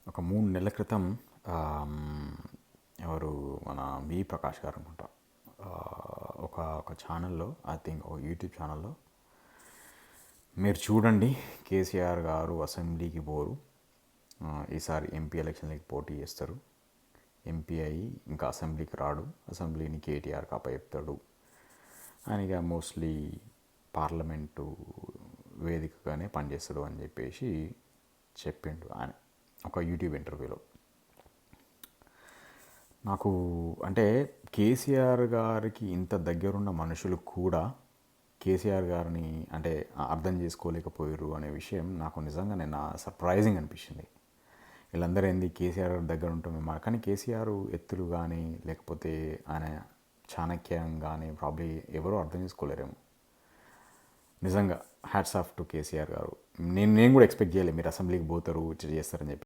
ఒక 3 నెలల క్రితం ఆమ్, ఎవరు మన ప్రకాష్ గారు అనుకుంటా, ఒక ఒక ఛానల్లో, ఐ థింక్ ఒక యూట్యూబ్ ఛానల్లో, మీరు చూడండి కేసీఆర్ గారు అసెంబ్లీకి పోరు, ఈసారి ఎంపీ ఎలక్షన్లకి పోటీ చేస్తారు, ఎంపీ అయ్యి ఇంకా అసెంబ్లీకి రాడు, అసెంబ్లీని కేటీఆర్కి అప్పచెప్తాడు అని, ఇక మోస్ట్లీ పార్లమెంటు వేదికగానే పనిచేస్తాడు అని చెప్పేసి చెప్పిండు ఆయన ఒక యూట్యూబ్ ఇంటర్వ్యూలో. నాకు అంటే కేసీఆర్ గారికి ఇంత దగ్గరున్న మనుషులు కూడా కేసీఆర్ గారిని అంటే అర్థం చేసుకోలేకపోయారు అనే విషయం నాకు నిజంగా నిన్న సర్ప్రైజింగ్ అనిపించింది. వీళ్ళందరూ ఏంది కేసీఆర్ గారి దగ్గర ఉంటాం మేము, కానీ కేసీఆర్ ఎత్తులు కానీ లేకపోతే ఆయన చాణక్యం కానీ ప్రాబ్లీ ఎవరో అర్థం చేసుకోలేరేమో. నిజంగా హ్యాట్స్ ఆఫ్ టు కేసీఆర్ గారు. నేను కూడా ఎక్స్పెక్ట్ చేయలేదు మీరు అసెంబ్లీకి పోతారు ఇట్లా చేస్తారని చెప్పి.